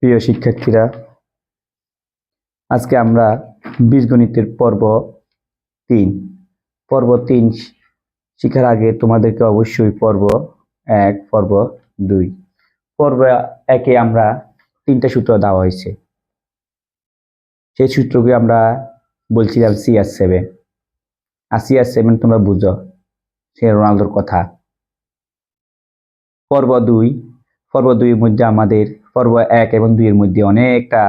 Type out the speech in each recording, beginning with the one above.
প্রিয় শিক্ষার্থীরা, আজকে আমরা বীজগণিতের পর্ব 3 শিখার আগে তোমাদেরকে অবশ্যই পর্ব 1, পর্ব 2, পর্ব 1-এ আমরা 3টা সূত্র দেওয়া হয়েছে। সেই সূত্রকে আমরা বলছিলাম CR7। আর CR7 তোমরা বুঝো, সে রোনালদোর কথা। পর্ব 2 এর মধ্যে আমাদের পর্ব 1 এবং 2 এর মধ্যে অনেকটা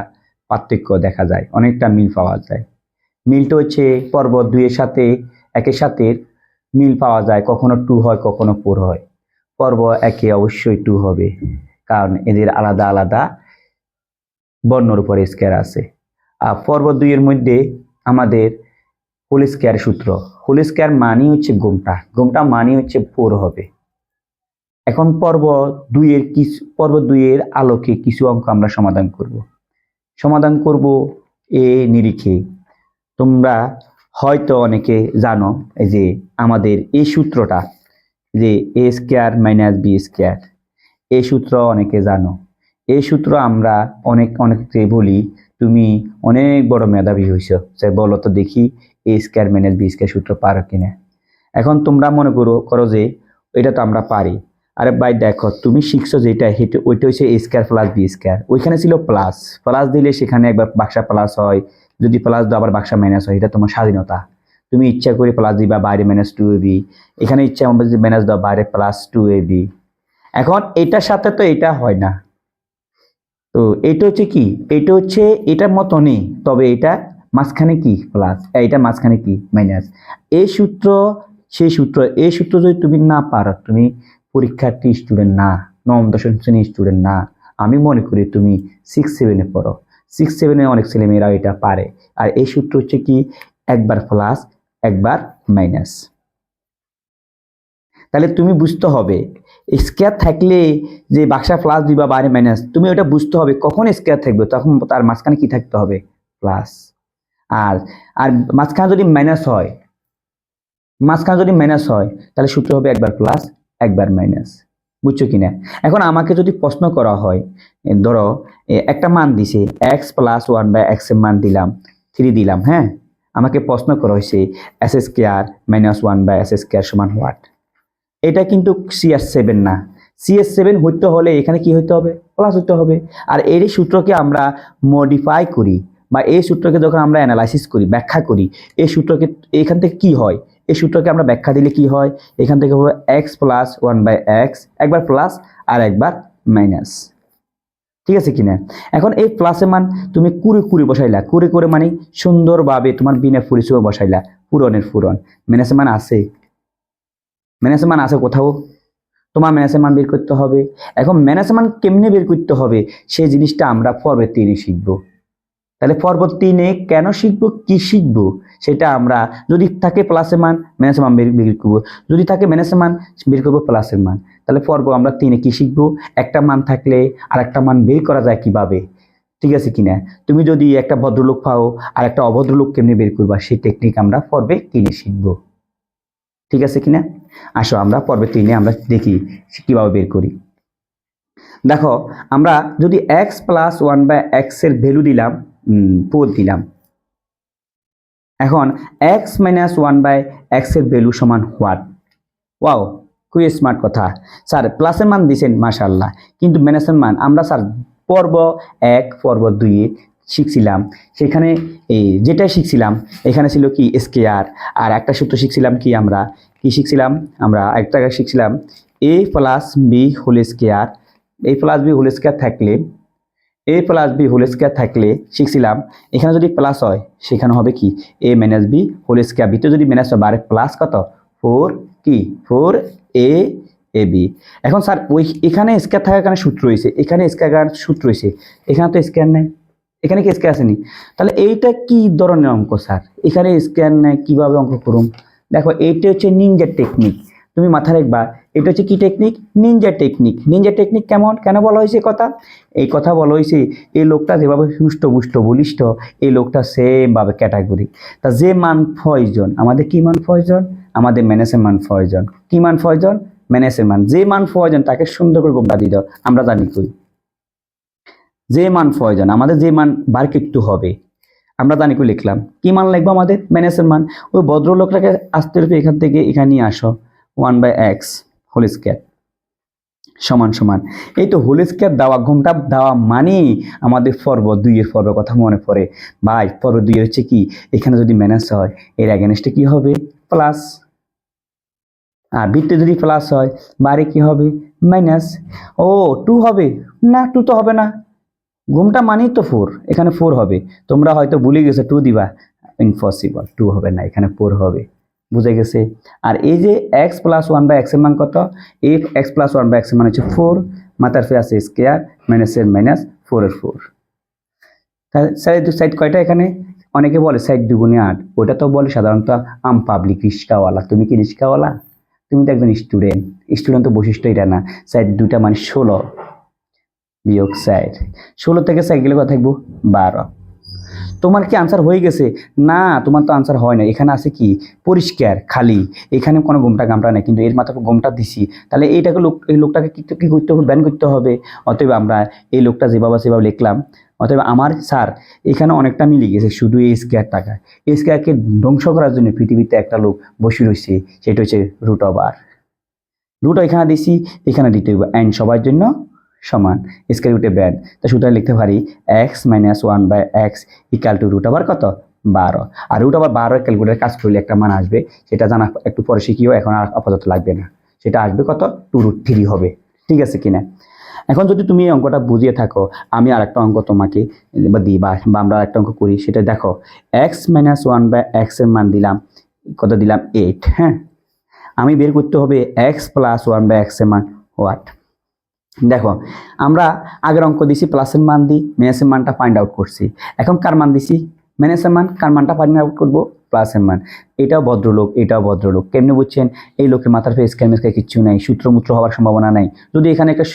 পার্থক্য দেখা যায়, অনেকটা মিল পাওয়া যায়। মিলটা হচ্ছে পর্ব 2 এর সাথে 1-এর সাথে মিল পাওয়া যায়, কখনো 2 হয়, কখনো 4 হয়। পর্ব 1-এ অবশ্যই 2 হবে, কারণ এদের আলাদা আলাদা বর্ণর উপরে স্কয়ার আছে। আর পর্ব 2 এর মধ্যে আমাদের হোল স্কয়ার সূত্র, হোল স্কয়ার মানে হচ্ছে গোমটা মানে হচ্ছে 4 হবে। এখন পর্ব 2 এর আলোকে কিছু অঙ্ক আমরা সমাধান করব এ নিরিখে। তোমরা হয়তো অনেকে জানো যে আমাদের এই সূত্রটা, যে a square minus b square, এই সূত্র অনেকে জানো। এই সূত্র আমরা অনেককে বলি, তুমি অনেক বড় মেধাবী হইছো, বলো তো দেখি a square minus b square সূত্র পারো কিনা। এখন তোমরা মনে করো যে এটা তো আমরা পারি। আরে ভাই দেখো, তুমি শিখছো যেটা ওইটা হচ্ছে a square plus b square. ওইখানে ছিল প্লাস দিলে সেখানে একবার বাক্সা প্লাস হয়, যদি প্লাস দাও আবার বাক্সা মাইনাস হয়। এটা তোমার স্বাধীনতা, তুমি ইচ্ছা করে প্লাস দিবা, বাইরে মাইনাস 2ab। এখানে ইচ্ছা আমরা যদি মাইনাস দাও, বাইরে প্লাস 2ab। এখন এটার সাথে তো এটা হয় না, তো এটা হচ্ছে কি, এটা হচ্ছে এটার মতো নেই, তবে এটা মাঝখানে কি প্লাস, এটা মাঝখানে কি মাইনাস। এই সূত্র সেই সূত্র, এই সূত্র যদি তুমি না পারো, তুমি পরীক্ষার্থী স্টুডেন্ট না, নবম দশম শ্রেণীর স্টুডেন্ট না। আমি মনে করি তুমি 6-7-এ পড়ো। 6-7-এ অনেক ছেলেমেয়েরা এটা পারে। আর এই সূত্র হচ্ছে কি, একবার প্লাস একবার মাইনাস। তাহলে তুমি বুঝতে হবে স্কয়ার থাকলে যে বাক্সা প্লাস দিবা বাইরে মাইনাস, তুমি ওটা বুঝতে হবে কখন স্কয়ার থাকবে, তখন তার মাঝখানে কি থাকতে হবে, প্লাস। আর আর মাঝখানে যদি মাইনাস হয়, তাহলে সূত্র হবে একবার প্লাস একবার মাইনাস। বুঝছো কিনা? এখন আমাকে যদি প্রশ্ন করা হয়, ধরো একটা মান দিছে x প্লাস 1/x এর মান দিলাম 3 দিলাম, হ্যাঁ। আমাকে প্রশ্ন করা হয়েছে s square minus 1/s square সমান হোয়াট। এটা কিন্তু CR7 না। CR7 হইতে হলে এখানে কি হইতে হবে, প্লাস হইতে হবে। আর এই সূত্রকে আমরা মডিফাই করি, বা এই সূত্রকে যখন আমরা অ্যানালাইসিস করি, ব্যাখ্যা করি, এই সূত্রকে এখান থেকে কি হয়, এই সূত্রকে আমরা ব্যাখ্যা দিলে কি হয়, এখান থেকে হবে x প্লাস 1/x, একবার প্লাস আর একবার মাইনাস। ঠিক আছে কিনা? এখন এই প্লাসের মান তুমি কুড়ি বসাইলা, কুড়ি মানে সুন্দরভাবে তোমার বিনা পরিচয় বসাইলা, পূরণের পূরণ। মাইনাসের মান আছে কোথাও, তোমার ম্যানেজের মান বের করতে হবে। এখন ম্যানেজের মান কেমনে বের করতে হবে, সেই জিনিসটা আমরা পর্ব 3-এ শিখবো। তাহলে পর্ব 3-এ কেন শিখবো, কি শিখবো, সেটা আমরা, যদি থাকে প্লাসের মান, ম্যানেজের মান বের করবো, যদি থাকে ম্যানেজের মান, বের করবো প্লাসের মান। তাহলে পর্ব আমরা 3-এ কি শিখবো, একটা মান থাকলে আর একটা মান বের করা যায় কিভাবে। ঠিক আছে কিনা? তুমি যদি একটা ভদ্রলোক পাও, আর একটা অভদ্রলোক কেমনে বের করবা, সেই টেকনিক আমরা পর্বে 3-এ শিখবো। ঠিক আছে কিনা? আসো আমরা পর্বে 3-এ আমরা দেখি কিভাবে বের করি। দেখো, আমরা যদি x প্লাস 1/x এর ভ্যালু দিলাম 4 দিলাম। এখন x মাইনাস 1/x এর ভ্যালু সমান হোয়াট। ওয়াও, খুবই স্মার্ট কথা স্যার। প্লাসের মান দিয়েছেন মাশাআল্লাহ, কিন্তু মাইনাসের মান আমরা স্যার পর্ব 1 পর্ব 2-এ শিখছিলাম। সেখানে যেটা শিখছিলাম, এখানে ছিল কি স্কয়ার, আর একটা সূত্র শিখছিলাম কি, আমরা কি শিখছিলাম, আমরা একটা শিখছিলাম a plus B whole square. a plus B whole square থাকলে শিখছিলাম, এখানে যদি প্লাস হয় সেখানে হবে কি a minus B whole square, ভিতরে যদি মাইনাস হয়, বারে প্লাস কত 4ab। এখন স্যার ওই এখানে স্কয়ার থাকার কারণে সূত্র হয়েছে, এখানে স্কয়ার সূত্র হয়েছে, এখানে তো স্কয়ার নেই, এখানে কি স্কয়ার আসেনি। তাহলে এইটা কি ধরনের অঙ্ক স্যার, এখানে স্কয়ার নেই, কিভাবে অঙ্ক করুন। দেখো, এইটা হচ্ছে নিনজা টেকনিক। তুমি মাথায় রাখবা, এটা হচ্ছে কি টেকনিক, নিনজা টেকনিক। কেন বলা হয়েছে কথা, এই কথা বলা হয়েছে, এই লোকটা যেভাবে সুষ্ঠুপুষ্ট বলিষ্ঠ, এই লোকটা সেম ভাবে ক্যাটাগরি। তা যে মান প্রয়োজন, আমাদের কি মান প্রয়োজন, আমাদের ম্যানেজের মান প্রয়োজন। কি মান প্রয়োজন, ম্যানেজের মান। যে মান প্রয়োজন তাকে সুন্দর করে গোমটা দিয়ে দাও, আমরা জানি কই। যে মান প্রয়োজন আমাদের, যে মান বার করতে হবে, আমরা জানি কি লিখলাম, কি মান লিখবো আমাদের মাইনাসের মান। ওই ভদ্রলোকটাকে আসতে হবে এখান থেকে এখানে নিয়ে আসো, 1/x হোল স্কয়ার সমান সমান, এই তো হোল স্কয়ার দেওয়া, ঘুমটা দেওয়া মানে আমাদের পর্ব 2 এর পর্বের কথা মনে পড়ে ভাই। পর্ব 2 হচ্ছে কি, এখানে যদি মাইনাস হয় এর এগেনস্টে কি হবে প্লাস, আর বৃত্তে যদি প্লাস হয় বাইরে কি হবে মাইনাস। ও 2 হবে না, 2 তো হবে না, ঘুমটা মানেই তো 4, এখানে 4 হবে। তোমরা হয়তো ভুলে গেছো 2 দিবা, ইম্পসিবল, 2 হবে না, এখানে 4 হবে, বুঝে গেছে। আর এই যে x প্লাস 1/x এর মান কত, এই x প্লাস 1/x এর মান হচ্ছে 4, মাথার ফে আছে স্কয়ার, মাইনাসের মাইনাস, 4 এর 4। তাহলে সাইড কয়টা এখানে, অনেকে বলে সাইড 2 গুণে 8, ওটা তো বলে সাধারণত আম পাবলিক রিক্সাওয়ালা। তুমি কি রিক্সাওয়ালা? তুমি তো একজন স্টুডেন্ট, স্টুডেন্ট তো বৈশিষ্ট্য এটা না। সাইড 2টা মানে 16 বিয়োগ সাইড, 16 থেকে সাইড গেলে কত থাকবো 12। তোমার কি আনসার হয়ে গেছে? না, তোমার তো আনসার হয় না, এখানে আছে কি পরিষ্কার খালি, এখানে কোনো গোমটা গামটা নেই, কিন্তু এর মাত্র গোমটা দিছি। তাহলে এইটাকে এই লোকটাকে কি করতে হবে, ব্যান করতে হবে। অতএব আমরা এই লোকটা যেভাবে সেভাবে লিখলাম। অতএব আমার স্যার এখানে অনেকটা মিলে গেছে, শুধু এই স্কয়ার টাকা, এই স্কয়ারকে ধ্বংস করার জন্য পৃথিবীতে একটা লোক বসে রয়েছে, সেটা হচ্ছে রুট ওভার আর। রুট এখানে দিছি, এখানে দিতে হবে এন্ড সবার জন্য সমান, স্কয়ার রুটে ব্যাড, তা সুতরাং লিখতে পারি x - 1/x equal to root over কত 12। আর রুট ওভার 12 ক্যালকুলেটর কাজ করলে একটা মান আসবে, সেটা জানা একটু পরে শিখিও, এখন আর আপাতত লাগবে না। সেটা আসবে কত 2√3 হবে, ঠিক আছে কিনা। এখন যদি তুমি এই অঙ্কটা বুঝিয়ে থাকো, আমি আর একটা অঙ্ক তোমাকে দিই, বা আমরা একটা অঙ্ক করি, সেটা দেখো। x - 1/x এর মান দিলাম কত, দিলাম 8। হ্যাঁ, আমি বের করতে হবে x প্লাস 1/x এর মান হোয়াট। দেখো আমরা আগের অঙ্ক দিছি প্লাসের মান দিই, মাইনাসের মানটা ফাইন্ড আউট করছি। এখন কার মান দিছি মাইনাসের মান, কার মানটা ফাইন্ড আউট করবো প্লাসের মান। এটাও ভদ্রলোক, এটাও ভদ্রলোক, কেমনে বুঝছেন? এই লোকের মাথার ফে স্কয়ার মিসকার কিচ্ছু নাই, সূত্রমূত্র হওয়ার সম্ভাবনা নাই। যদি এখানে একটা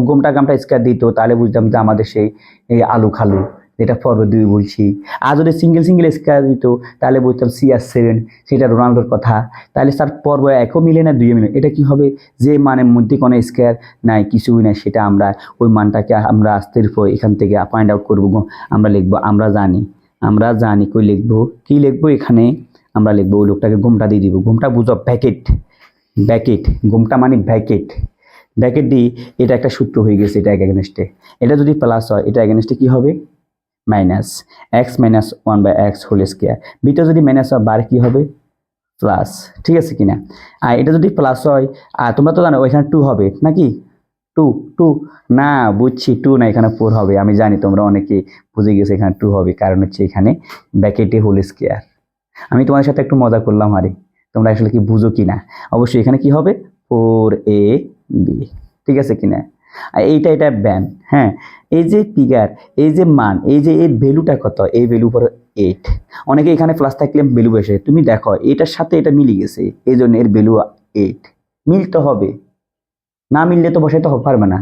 গোমটা গামটা স্কয়ার দিত তাহলে বুঝতাম যে আমাদের সেই এই আলু খালু, যেটা পর্ব 2 বলছি। আর যদি সিঙ্গেল সিঙ্গেল স্কয়ার দিত তাহলে বুঝতাম CR7, সেটা রোনাল্ডোর কথা। তাহলে স্যার পর্ব 1ও মিলে না 2 মিলে, এটা কি হবে? যে মানের মধ্যে কোনো স্কয়ার নাই, কিছুই নাই, সেটা আমরা ওই মানটাকে আমরা আস্তের পর এখান থেকে ফাইন্ড আউট করবো, আমরা লিখবো, আমরা জানি কই লিখবো, কি লিখবো এখানে আমরা লিখবো ওই লোকটাকে ঘুমটা দিয়ে দিব। ঘুমটা বুঝো ব্যাকেট, ব্যাকেট ঘুমটা মানে ব্যাকেট, ব্যাকেট দিই, এটা একটা সূত্র হয়ে গেছে, এটা এগেনস্টে। এটা যদি প্লাস হয় এটা এগেনস্টে কি হবে minus, x - 1/x whole square. Beta যদি মাইনাস হয় বার কি হবে প্লাস, ঠিক আছে কিনা। আর এটা যদি প্লাস হয়, আর তোমরা তো জানো ওইখানে 2 হবে নাকি, 2 না, বুঝছি 2 না, এখানে 4 হবে। আমি জানি তোমরা অনেকে বুঝে গেছে এখানে 2 হবে, কারণ হচ্ছে এখানে ব্যাকেটে হোল স্কয়ার। আমি তোমাদের সাথে একটু মজা করলাম, আরে তোমরা আসলে কি বুঝো কিনা। অবশ্যই এখানে কি হবে 4ab, ঠিক আছে কিনা। আর এটা ব্যান। হ্যাঁ, এই যে ফিগার, এই যে মান, এই যে এর ভ্যালুটা কত, এই ভ্যালু পর 8। অনেকে এখানে প্লাস থাকলে ভ্যালু বসে, তুমি দেখো এটার সাথে এটা মিলে গেছে, এই জন্য এর ভ্যালু 8, মিলতে হবে, না মিললে তো বসাইতে পারবে না।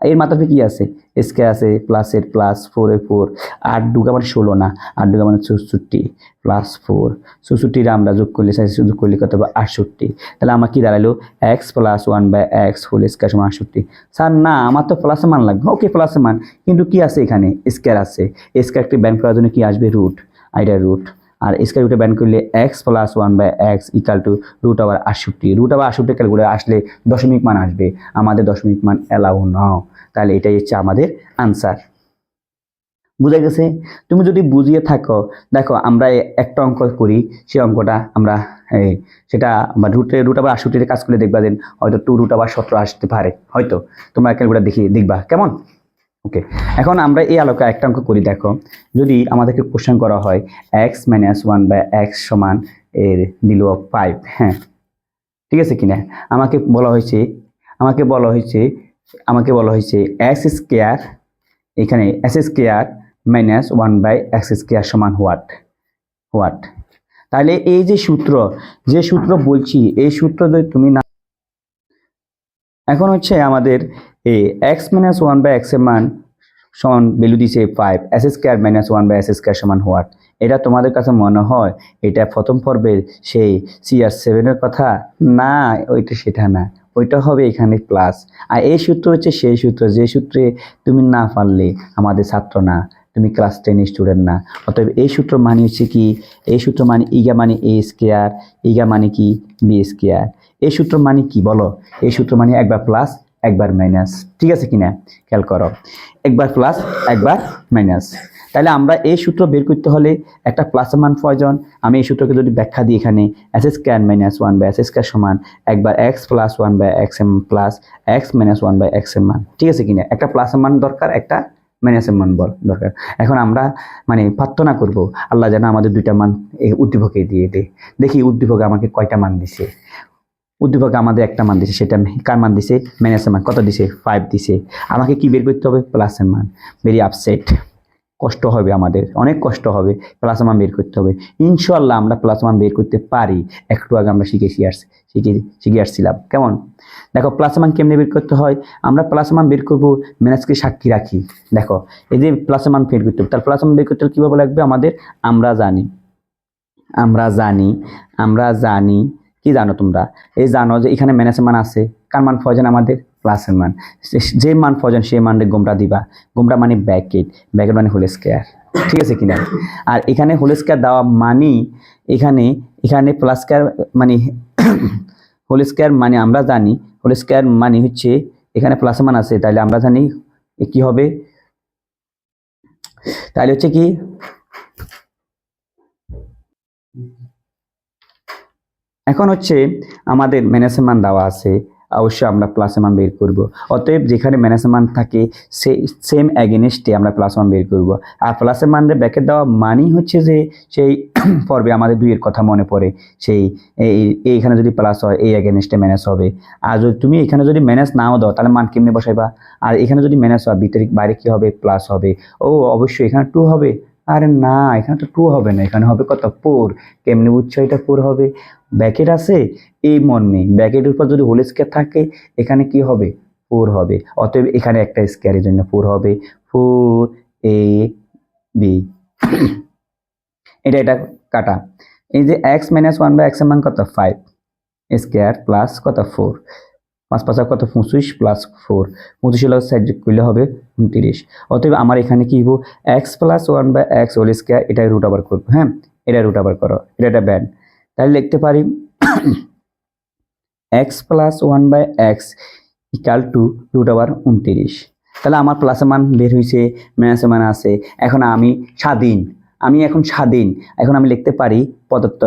এর মাথাতে কি আছে স্কয়ার আছে, প্লাসের প্লাস, 4 এর 4, 8 দুগা মানে 16 না, 8 দুগা মানে 64 প্লাস 4, 64 আমরা যোগ করলে যোগ করলে কত হবে 68। তাহলে আমার কি দাঁড়ালো x plus 1/x whole square সমান 68। স্যার না, আমার তো প্লাসের মান লাগবে, ওকে প্লাসের মান, কিন্তু কি আছে এখানে স্কয়ার আছে, স্কয়ারটি ব্যান করার জন্য কি আসবে রুট, এটা রুট। আর স্কয়ার রুটে ব্যান করলে x plus 1/x equal to root over 68। Root over 68 calculator আসলে দশমিক মান আসবে, আমাদের দশমিক মান এলাও নাও। তাহলে এটাই হচ্ছে আমাদের আনসার, বুঝে গেছে। তুমি যদি বুঝিয়ে থাকো, দেখো আমরা একটা অঙ্ক করি, সেই অঙ্কটা আমরা সেটা রুট ওভার 68 কাজ করে দেখবা যে হয়তো 2 রুট ওভার 17 আসতে পারে, হয়তো তোমরা ক্যালকুলেটর দেখি দেখবা কেমন। ওকে, এখন আমরা এই আলোকে একটা অঙ্ক করি। দেখো যদি আমাদেরকে কোশ্চেন করা হয় x - 1/x সমান এর দিল 5, হ্যাঁ ঠিক আছে কিনা। আমাকে বলা হয়েছে x স্কয়ার, এখানে s square minus 1/x square সমান হোয়াট। তাহলে এই যে সূত্র বলছি, এই সূত্র যদি তুমি না, এখন হচ্ছে আমাদের এই x - 1/x এর মান সমান ভ্যালু দিছে 5, s square minus 1/s square সমান হোয়াট। এটা তোমাদের কাছে মনে হয় এটা প্রথম পর্বের সেই CR7 এর কথা? না, ওইটা সেটা না, ওইটা হবে এখানে প্লাস। আর এই সূত্র হচ্ছে সেই সূত্র যে সূত্রে তুমি না পারলে আমাদের ছাত্র না, তুমি ক্লাস 10 স্টুডেন্ট না। অতএব এই সূত্র মানে হচ্ছে কি, এই সূত্র মানে ইগা মানে এ স্কোয়ার, ইগা মানে কি বি স্কোয়ার। এই সূত্র মানে কি বলো? এই সূত্র মানে একবার প্লাস একবার মাইনাস, ঠিক আছে কিনা খেয়াল করো, একবার প্লাস একবার মাইনাস। তাহলে আমরা এই সূত্র বের করতে হলে একটা প্লাসের মান প্রয়োজন। আমি এই সূত্রকে যদি ব্যাখ্যা দিই, এখানে S square minus one by S square সমান একবার X plus one by X M plus X minus one by X এর মান, ঠিক আছে কিনা। একটা প্লাসের মান দরকার, একটা মাইনাসের মান দরকার। এখন আমরা মানে প্রার্থনা করব আল্লাহ যেন আমাদের দুইটা মান এই উদ্দীপকে দিয়ে দে। দেখি উদ্দীপকে আমাকে কয়টা মান দিছে। উদ্দীপকে আমাদের একটা মান দিছে, সেটা কার মান দিছে? মাইনাসের মান। কত দিছে? 5 দিছে। আমাকে কি বের করতে হবে? প্লাসের মান। ভেরি আপসেট, কষ্ট হবে আমাদের, অনেক কষ্ট হবে, প্লাস মান বের করতে হবে। ইনশাআল্লাহ আমরা প্লাস মান বের করতে পারি। একটু আগে আমরা শিখে আসছিলাম। কেমন? দেখো প্লাস মান কেমনে বের করতে হয়। আমরা প্লাস মান বের করবো, মাইনাসকে সাক্ষী রাখি। দেখো এই যে প্লাস মান বের করতে হবে, তার প্লাস মান বের করতে কিভাবে লাগবে আমাদের? আমরা জানি কি জানো তোমরা? এই জানো যে এখানে মাইনাসের মান আছে, কার মান প্রয়োজন আমাদের? প্লাসের মান। যে মান প্রয়োজন সেই মানটা গোমরা দিবা। গোমরা মানে ব্র্যাকেট, ব্র্যাকেট মানে হোল স্কয়ার, ঠিক আছে কিনা। আর এখানে হোল স্কয়ার দেওয়া মানে এখানে প্লাস স্কয়ার মানে হোল স্কয়ার মানে আমরা জানি হোল স্কয়ার মানে হচ্ছে এখানে প্লাসের মান আছে, তাহলে আমরা জানি কি হবে, তাহলে হচ্ছে কি এখন হচ্ছে আমাদের মাইনাসের মান দেওয়া আছে, অবশ্যই আমরা প্লাসের মান বের করব। অতএব যেখানে মাইনাসের মান থাকে সেম এগেনস্টে আমরা প্লাস মান বের করব। আর প্লাসের মানের ব্র্যাকেট দেওয়া মানেই হচ্ছে যে সেই পর্বে আমাদের দুইয়ের কথা মনে পড়ে, সেই এইখানে যদি প্লাস হয় এই এগেনস্টে মাইনাস হবে। আর যদি তুমি এখানে যদি মাইনাস নাও দাও তাহলে মান কেমনে বসাইবা? আর এখানে যদি মাইনাস হয় বাইরে কি হবে? প্লাস হবে। ও অবশ্যই এখানে 2 হবে। আরে না, এখানে তো 2 হবে না, এখানে হবে কত? 4। কেমনে বুঝছো এটা 4 হবে? ব্র্যাকেট আছে, এই মর্মে ব্র্যাকেটের উপর যদি হোল স্কয়ার থাকে এখানে কি হবে? 4 হবে। অতএব এখানে একটা স্কয়ারের জন্য 4 হবে। 4ab এটা কাটা। এই যে x - 1 বাই x এর মান কত? 5 স্কয়ার প্লাস কত? 4। 5 5 কত? 25 প্লাস 4, 25 হলো সাইড যোগ করলে হবে 29। অতএব আমার এখানে কি হবো? x + 1 by x whole square, এটা রুট ওভার করব। হ্যাঁ, এটা রুট ওভার করো, এটা ব্যান্ড। তাহলে লিখতে পারি x + 1 by x equal to root over 29। তাহলে আমার প্লাসের মান বের হয়েছে, মাইনাসের মান আছে। এখন আমি স্বাধীন। এখন আমি লিখতে পারি প্রদত্ত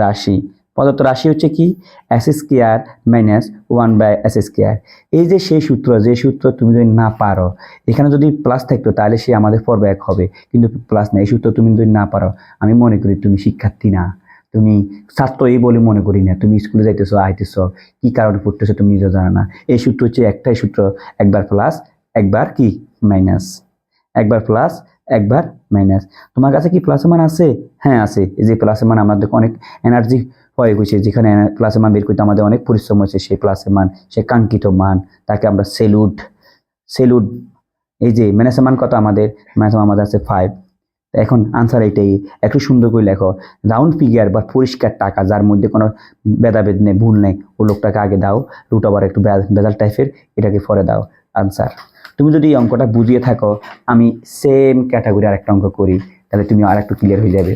রাশি। প্রদত্ত রাশি হচ্ছে কি? s square minus 1 by s square. এই যে সেই সূত্র, যে সূত্র তুমি যদি না পারো, এখানে যদি প্লাস থাকতো তাহলে সে আমাদের পর্ব 1 হবে, কিন্তু প্লাস না। এই সূত্র তুমি যদি না পারো, আমি মনে করি তুমি শিক্ষার্থী না, তুমি ছাত্র এই বলে মনে করি না। তুমি স্কুলে যাইতেছো, আইতেছো, কি কারণে পড়তেছো তুমি নিজেও জানো না। এই সূত্র হচ্ছে একটাই সূত্র, একবার প্লাস একবার কি মাইনাস, একবার প্লাস একবার মাইনাস। তোমার কাছে কি প্লাসের মান আছে? হ্যাঁ আছে। এই যে প্লাসের মান আমাদের অনেক এনার্জি প্রয়োগ হয়েছে, যেখানে প্লাসের মান বের করতে আমাদের অনেক পরিশ্রম হয়েছে। সেই প্লাসের মান, সেই কাঙ্ক্ষিত মান, তাকে আমরা সেলুট। এই যে মাইনাসের মান কত? আমাদের মাইনাসের মান আমাদের আছে 5। এখন আনসার এটাই, একটু সুন্দর করে লেখো। রাউন্ড ফিগার বা পরিষ্কার টাকা, যার মধ্যে কোনো ভেদাভেদ নেই, ভুল নেই, ও লোকটাকে আগে দাও, রুট ওভার একটু ভেজাল টাইপের, এটাকে পরে দাও আনসার। তুমি যদি এই অঙ্কটা বুঝিয়ে থাকো, আমি সেম ক্যাটাগরি আরেকটা অঙ্ক করি, তাহলে তুমি আর একটু ক্লিয়ার হয়ে যাবে।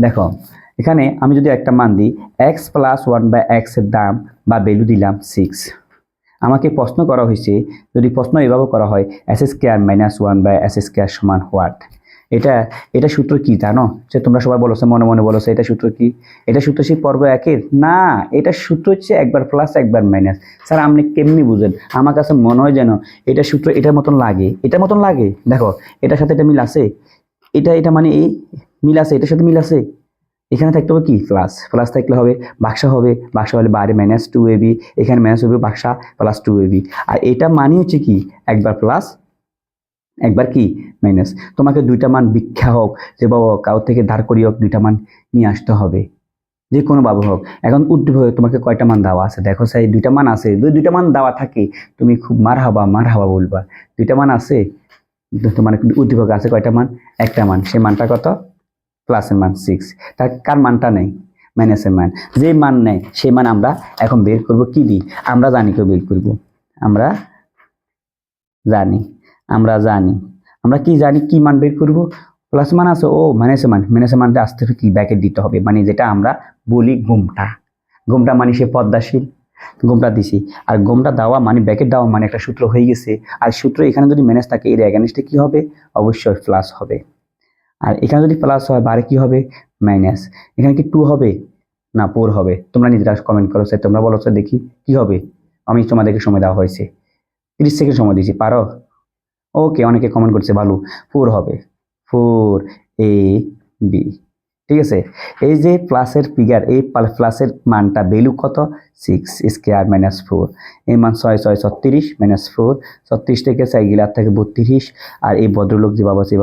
দেখো এখানে আমি যদি একটা মান দিই, x + 1 বাই x এর দাম বা ভ্যালু দিলাম 6। আমাকে প্রশ্ন করা হয়েছে, যদি প্রশ্ন এভাবে করা হয় s square minus 1 by s square সমান হোয়াট? এটা সূত্র কি জানো? যে তোমরা সবাই বলছো, মনে মনে বলছো, এটা সূত্র কি? এটা সূত্র সেই পর্ব 1-এর না, এটা সূত্র হচ্ছে একবার প্লাস একবার মাইনাস। স্যার আপনি কেমনি বুঝেন? আমার কাছে মনে হয় যেন এটা সূত্র এটার মতন লাগে। দেখো এটার সাথে এটা মিল আছে, এটা মানে এই মিল আছে, এটার সাথে মিল আছে। এখানে থাকতে হবে কি? প্লাস থাকলে হবে বাক্সা হলে বাইরে -2ab, এখানে মাইনাস হবে, বাক্সা +2ab। আর এটা মানে হচ্ছে কি? একবার প্লাস একবার কি মাইনাস। তোমাকে দুইটা মান ভিক্ষা হোক, যে বাবা কাউ থেকে ধার করি হোক, দুইটা মান নিয়ে আসতে হবে, যে কোনো বাবু হোক। এখন উদ্দীপকে তোমাকে কয়টা মান দেওয়া আছে? দেখো সেই দুইটা মান আছে, দুইটা মান দেওয়া থাকে, তুমি খুব মার হাবা বলবা। দুইটা মান আছে, তোমার উদ্দীপকে আছে কয়টা মান? একটা মান। সেই মানটা কত? প্লাসের মান 6। তার কার মানটা নেই? মাইনাসের মান, যে মান নেয় সেই মান আমরা এখন বের করব কি দিই, আমরা জানি কেউ বের করব, আমরা জানি আমরা কি জানি, কি মান বের করব, প্লাস মান আছে ও মাইনাসের মান, মাইনাসের মানটা আসতে হবে কি ব্যাকেট দিতে হবে, মানে যেটা আমরা বলি ঘুমটা মানে সে পদ্মাশীল, ঘুমটা দিছি, আর ঘুমটা দেওয়া মানে ব্যাকেট দেওয়া মানে একটা সূত্র হয়ে গেছে, আর সূত্র এখানে যদি মাইনাস থাকে এর এগেনস্টে কি হবে, অবশ্যই প্লাস হবে, আর এখানে যদি প্লাস হয় বারে কি হবে, মাইনাস, এখানে কি 2 হবে না 4 হবে, তোমরা নিজেরা কমেন্ট করো, তোমরা বলো দেখি কি হবে, আমি তোমাদেরকে সময় দেওয়া হয়েছে 30 সেকেন্ড সময় দিয়েছি, পারো? ওকে, অনেকে কমেন্ট করছে ভালো, 4 হবে, 4 এ বি, ঠিক আছে। এই যে প্লাসের ফিগার, এই প্লাসের মানটা ভ্যালু কত, 6 স্কয়ার মাইনাস 4, এই মান 6 6 36 মাইনাস 4, 36 থেকে 4 গেলে আর থাকে 32, আর এই ভদ্রলোক যেভাবে আছে